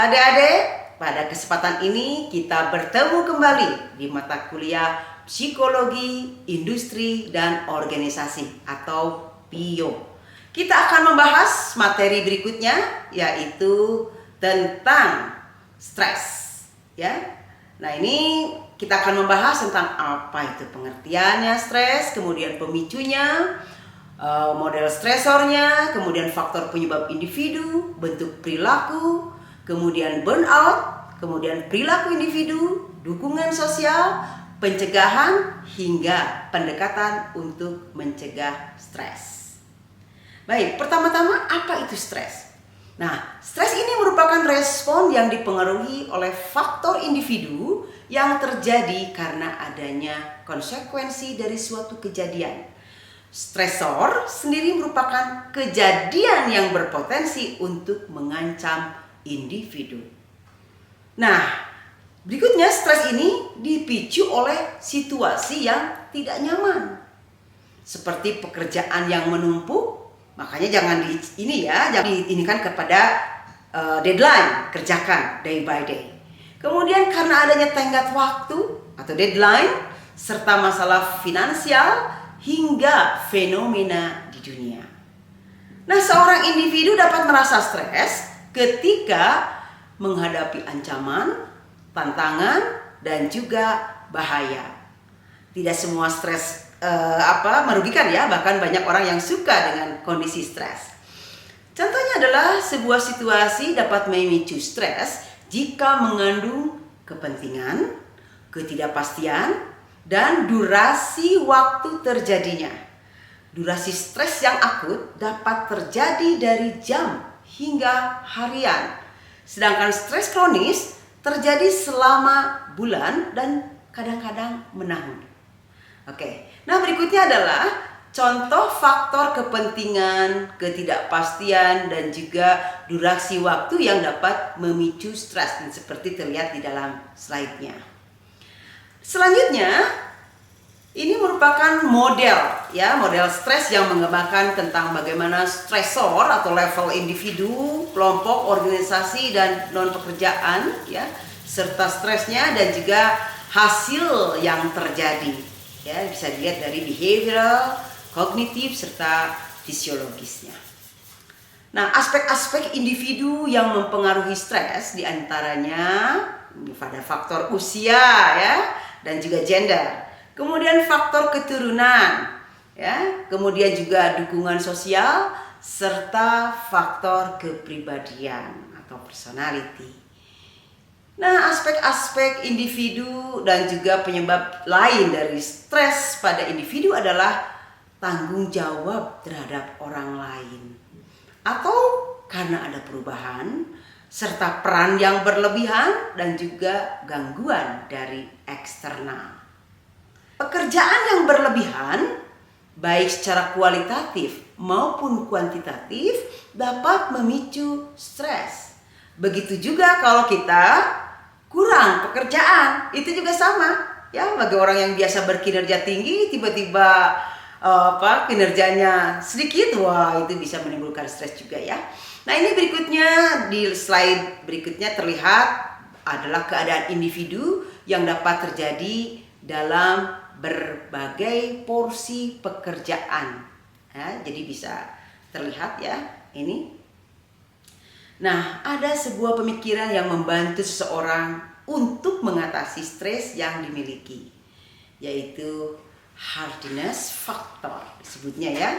Adik-adik, pada kesempatan ini kita bertemu kembali di mata kuliah Psikologi, Industri, dan Organisasi atau PIO. Kita akan membahas materi berikutnya, yaitu tentang stres. Ya, nah ini kita akan membahas tentang apa itu pengertiannya stres, kemudian pemicunya, model stresornya, kemudian faktor penyebab individu, bentuk perilaku, kemudian burnout, kemudian perilaku individu, dukungan sosial, pencegahan, hingga pendekatan untuk mencegah stres. Baik, pertama-tama apa itu stres? Nah, stres ini merupakan respon yang dipengaruhi oleh faktor individu yang terjadi karena adanya konsekuensi dari suatu kejadian. Stresor sendiri merupakan kejadian yang berpotensi untuk mengancam individu. Nah, berikutnya stres ini dipicu oleh situasi yang tidak nyaman. Seperti pekerjaan yang menumpuk, makanya jangan diinikan kepada deadline, kerjakan day by day. Kemudian karena adanya tenggat waktu atau deadline, serta masalah finansial hingga fenomena di dunia. Nah, seorang individu dapat merasa stres ketika menghadapi ancaman, tantangan, dan juga bahaya. Tidak semua stres merugikan ya, bahkan banyak orang yang suka dengan kondisi stres. Contohnya adalah sebuah situasi dapat memicu stres jika mengandung kepentingan, ketidakpastian, dan durasi waktu terjadinya. Durasi stres yang akut dapat terjadi dari jam hingga harian. Sedangkan stres kronis terjadi selama bulan dan kadang-kadang menahun. Oke, nah berikutnya adalah contoh faktor kepentingan, ketidakpastian, dan juga durasi waktu yang dapat memicu stres, seperti terlihat di dalam slide-nya. Selanjutnya, ini merupakan model stres yang menggambarkan tentang bagaimana stresor atau level individu, kelompok, organisasi, dan non-pekerjaan, ya, serta stresnya dan juga hasil yang terjadi. Ya, bisa dilihat dari behavioral, kognitif, serta fisiologisnya. Nah, aspek-aspek individu yang mempengaruhi stres diantaranya pada faktor usia, ya, dan juga gender. Kemudian faktor keturunan, ya, kemudian juga dukungan sosial, serta faktor kepribadian atau personality. Nah, aspek-aspek individu dan juga penyebab lain dari stres pada individu adalah tanggung jawab terhadap orang lain, atau karena ada perubahan, serta peran yang berlebihan dan juga gangguan dari eksternal. Pekerjaan yang berlebihan, baik secara kualitatif maupun kuantitatif, dapat memicu stres. Begitu juga kalau kita kurang pekerjaan, itu juga sama. Ya, bagi orang yang biasa berkinerja tinggi, tiba-tiba kinerjanya sedikit, wah itu bisa menimbulkan stres juga ya. Nah, ini berikutnya, di slide berikutnya terlihat adalah keadaan individu yang dapat terjadi dalam berbagai porsi pekerjaan. Ya, jadi bisa terlihat ya ini. Nah, ada sebuah pemikiran yang membantu seseorang untuk mengatasi stres yang dimiliki, yaitu hardiness factor disebutnya ya.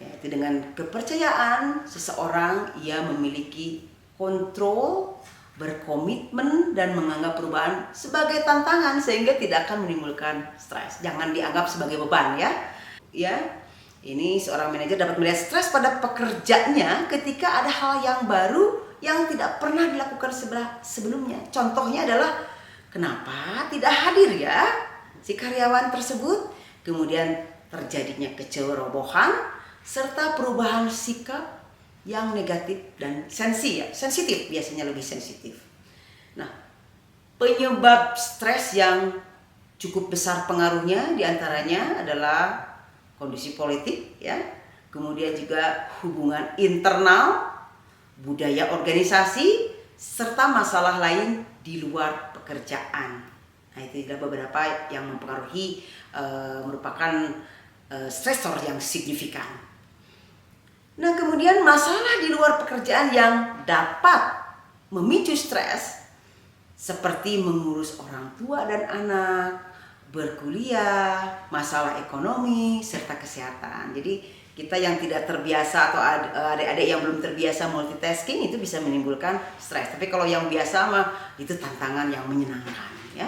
Yaitu dengan kepercayaan seseorang ia memiliki kontrol, berkomitmen, dan menganggap perubahan sebagai tantangan sehingga tidak akan menimbulkan stres. Jangan dianggap sebagai beban ya. Ya. Ini seorang manajer dapat melihat stres pada pekerjanya ketika ada hal yang baru yang tidak pernah dilakukan sebelumnya. Contohnya adalah kenapa tidak hadir ya si karyawan tersebut, kemudian terjadinya kecerobohan, serta perubahan sikap yang negatif dan sensitif, biasanya lebih sensitif. Nah, penyebab stres yang cukup besar pengaruhnya diantaranya adalah kondisi politik, ya, kemudian juga hubungan internal, budaya organisasi, serta masalah lain di luar pekerjaan. Nah, itu adalah beberapa yang mempengaruhi merupakan stresor yang signifikan. Nah, kemudian masalah di luar pekerjaan yang dapat memicu stres seperti mengurus orang tua dan anak, berkuliah, masalah ekonomi, serta kesehatan. Jadi kita yang tidak terbiasa atau adik-adik yang belum terbiasa multitasking itu bisa menimbulkan stres. Tapi kalau yang biasa mah itu tantangan yang menyenangkan ya.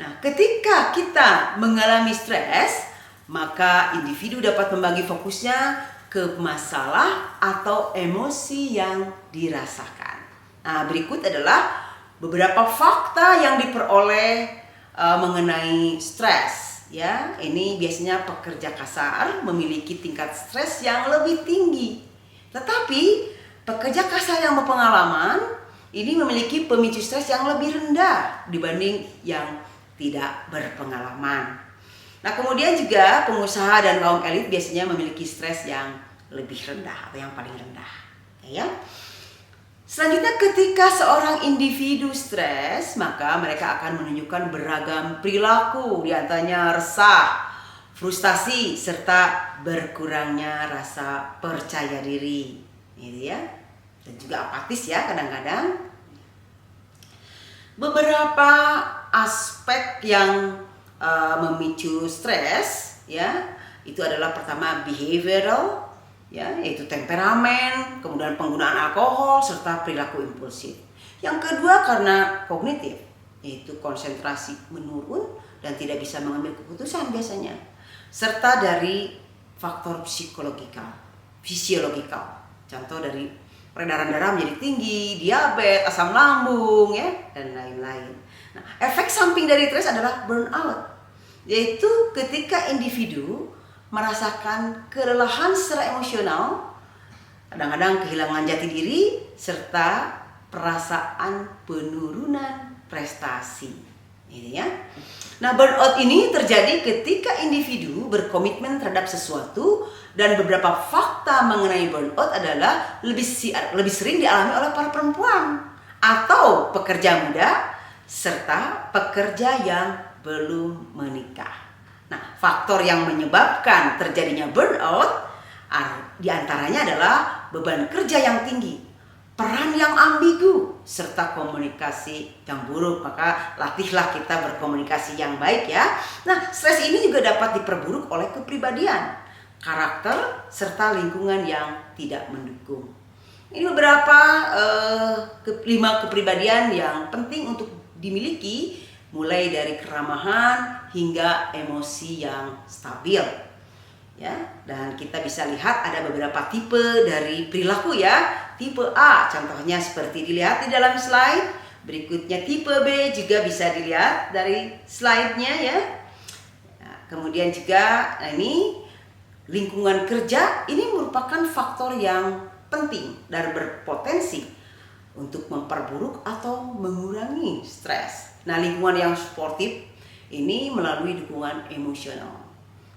Nah, ketika kita mengalami stres, maka individu dapat membagi fokusnya ke masalah atau emosi yang dirasakan. Nah, berikut adalah beberapa fakta yang diperoleh mengenai stres. Ya, ini biasanya pekerja kasar memiliki tingkat stres yang lebih tinggi. Tetapi pekerja kasar yang berpengalaman ini memiliki pemicu stres yang lebih rendah dibanding yang tidak berpengalaman. Nah, kemudian juga pengusaha dan kaum elit biasanya memiliki stres yang lebih rendah atau yang paling rendah. Ya. Selanjutnya, ketika seorang individu stres, maka mereka akan menunjukkan beragam perilaku, diantaranya resah, frustasi, serta berkurangnya rasa percaya diri, gitu ya. Dan juga apatis ya kadang-kadang. Beberapa aspek yang memicu stres, ya, itu adalah pertama behavioral. Ya, yaitu temperamen, kemudian penggunaan alkohol, serta perilaku impulsif. Yang kedua karena kognitif, yaitu konsentrasi menurun dan tidak bisa mengambil keputusan biasanya. Serta dari faktor fisiologikal. Contoh dari peredaran darah menjadi tinggi, diabetes, asam lambung, ya, dan lain-lain. Nah, efek samping dari stres adalah burnout, yaitu ketika individu merasakan kelelahan secara emosional, kadang-kadang kehilangan jati diri, serta perasaan penurunan prestasi. Ini ya. Nah, burnout ini terjadi ketika individu berkomitmen terhadap sesuatu, dan beberapa fakta mengenai burnout adalah lebih sering dialami oleh para perempuan atau pekerja muda serta pekerja yang belum menikah. Nah, faktor yang menyebabkan terjadinya burnout diantaranya adalah beban kerja yang tinggi, peran yang ambigu, serta komunikasi yang buruk. Maka latihlah kita berkomunikasi yang baik ya. Nah, stres ini juga dapat diperburuk oleh kepribadian, karakter, serta lingkungan yang tidak mendukung. Ini beberapa 5 kepribadian yang penting untuk dimiliki, mulai dari keramahan hingga emosi yang stabil. Ya, dan kita bisa lihat ada beberapa tipe dari perilaku ya. Tipe A contohnya seperti dilihat di dalam slide. Berikutnya tipe B juga bisa dilihat dari slide-nya ya. Nah, kemudian juga ini lingkungan kerja ini merupakan faktor yang penting dan berpotensi untuk memperburuk atau mengurangi stres. Nah, lingkungan yang suportif ini melalui dukungan emosional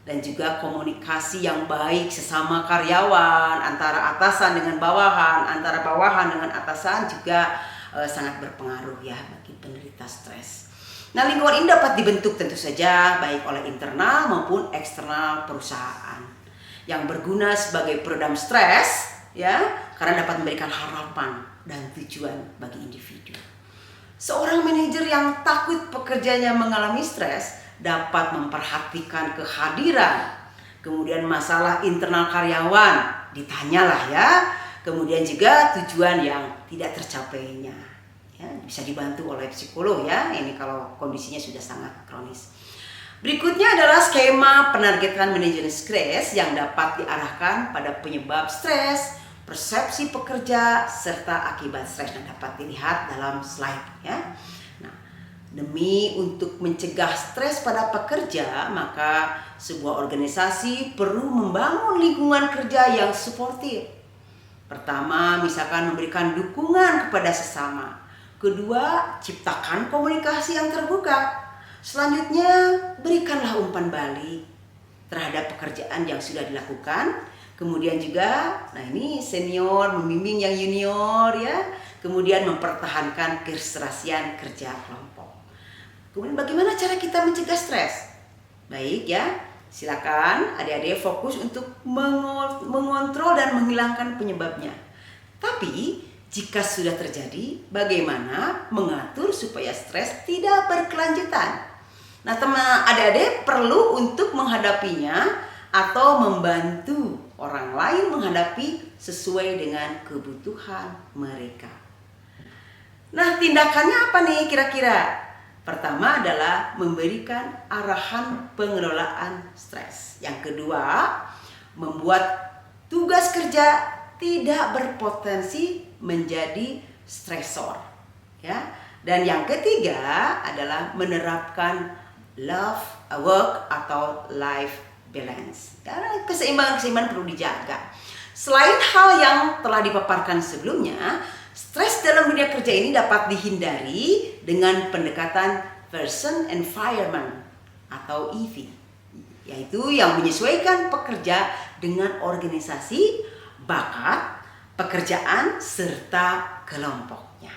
dan juga komunikasi yang baik sesama karyawan, antara atasan dengan bawahan, antara bawahan dengan atasan juga sangat berpengaruh ya bagi penderita stres. Nah, lingkungan ini dapat dibentuk tentu saja baik oleh internal maupun eksternal perusahaan yang berguna sebagai peredam stres ya, karena dapat memberikan harapan dan tujuan bagi individu. Seorang manajer yang takut pekerjanya mengalami stres dapat memperhatikan kehadiran, kemudian masalah internal karyawan, ditanyalah ya, kemudian juga tujuan yang tidak tercapainya. Ya, bisa dibantu oleh psikolog ya, ini kalau kondisinya sudah sangat kronis. Berikutnya adalah skema penargetan manajemen stres yang dapat diarahkan pada penyebab stres, persepsi pekerja, serta akibat stres, yang dapat dilihat dalam slide ya. Nah, demi untuk mencegah stres pada pekerja, maka sebuah organisasi perlu membangun lingkungan kerja yang suportif. Pertama, misalkan memberikan dukungan kepada sesama. Kedua, ciptakan komunikasi yang terbuka. Selanjutnya, berikanlah umpan balik terhadap pekerjaan yang sudah dilakukan. Kemudian juga, nah ini senior membimbing yang junior ya. kemudian mempertahankan keserasian kerja kelompok. Kemudian bagaimana cara kita mencegah stres? Baik ya, silakan adik-adik fokus untuk mengontrol dan menghilangkan penyebabnya. Tapi jika sudah terjadi, bagaimana mengatur supaya stres tidak berkelanjutan? Nah, teman adik-adik perlu untuk menghadapinya atau membantu orang lain menghadapi sesuai dengan kebutuhan mereka. Nah, tindakannya apa nih kira-kira? Pertama adalah memberikan arahan pengelolaan stres. Yang kedua, membuat tugas kerja tidak berpotensi menjadi stresor. Ya. Dan yang ketiga adalah menerapkan love, work atau life balance. Karena keseimbangan perlu dijaga. Selain hal yang telah dipaparkan sebelumnya, stres dalam dunia kerja ini dapat dihindari dengan pendekatan person environment atau EV, yaitu yang menyesuaikan pekerja dengan organisasi, bakat, pekerjaan, serta kelompoknya.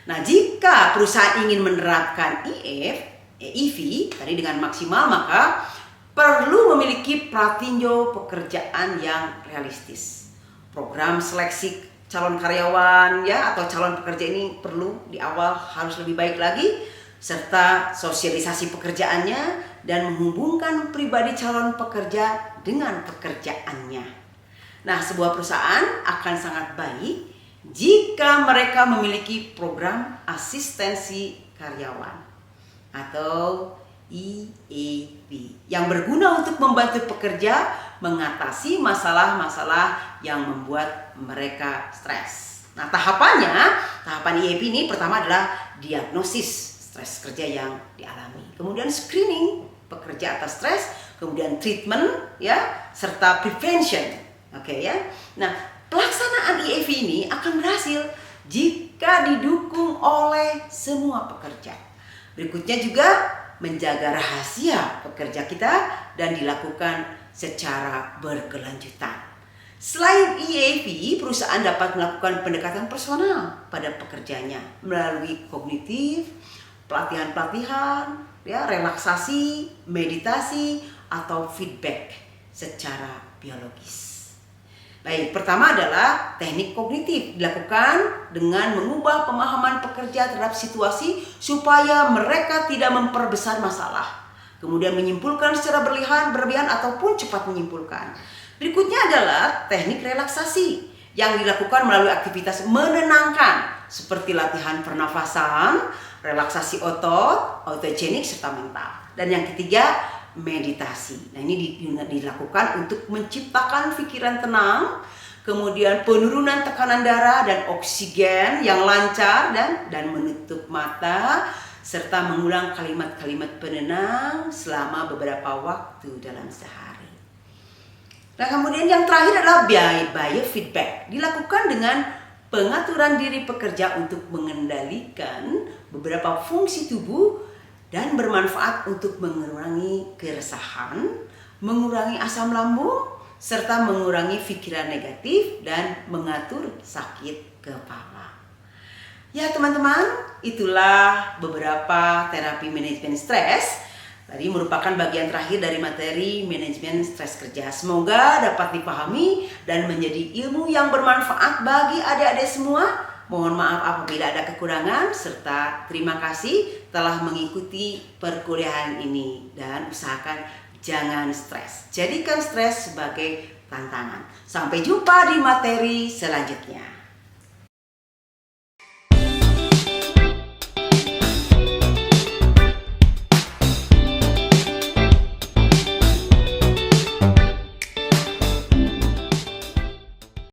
Nah, jika perusahaan ingin menerapkan EV tadi dengan maksimal, maka perlu memiliki pratinjo pekerjaan yang realistis. Program seleksi calon karyawan ya atau calon pekerja ini perlu di awal harus lebih baik lagi, serta sosialisasi pekerjaannya dan menghubungkan pribadi calon pekerja dengan pekerjaannya. Nah, sebuah perusahaan akan sangat baik jika mereka memiliki program asistensi karyawan atau EAP yang berguna untuk membantu pekerja mengatasi masalah-masalah yang membuat mereka stres. Nah, tahapan EAP ini pertama adalah diagnosis stres kerja yang dialami, kemudian screening pekerja atas stres, kemudian treatment ya, serta prevention. Oke ya. Nah, pelaksanaan EAP ini akan berhasil jika didukung oleh semua pekerja. Berikutnya juga menjaga rahasia pekerja kita dan dilakukan secara berkelanjutan. Selain EAP, perusahaan dapat melakukan pendekatan personal pada pekerjanya melalui kognitif, pelatihan-pelatihan, ya, relaksasi, meditasi, atau feedback secara biologis. Baik, pertama adalah teknik kognitif dilakukan dengan mengubah pemahaman pekerja terhadap situasi supaya mereka tidak memperbesar masalah. Kemudian menyimpulkan secara berlebihan ataupun cepat menyimpulkan. Berikutnya adalah teknik relaksasi yang dilakukan melalui aktivitas menenangkan seperti latihan pernafasan, relaksasi otot, autogenik serta mental. Dan yang ketiga, meditasi. Nah, ini dilakukan untuk menciptakan pikiran tenang, kemudian penurunan tekanan darah dan oksigen yang lancar dan menutup mata serta mengulang kalimat-kalimat penenang selama beberapa waktu dalam sehari. Nah, kemudian yang terakhir adalah biofeedback. Dilakukan dengan pengaturan diri pekerja untuk mengendalikan beberapa fungsi tubuh dan bermanfaat untuk mengurangi keresahan, mengurangi asam lambung, serta mengurangi pikiran negatif dan mengatur sakit kepala. Ya teman-teman, itulah beberapa terapi manajemen stres. Tadi merupakan bagian terakhir dari materi manajemen stres kerja. Semoga dapat dipahami dan menjadi ilmu yang bermanfaat bagi adik-adik semua. Mohon maaf apabila ada kekurangan, serta terima kasih telah mengikuti perkuliahan ini. Dan usahakan jangan stres. Jadikan stres sebagai tantangan. Sampai jumpa di materi selanjutnya.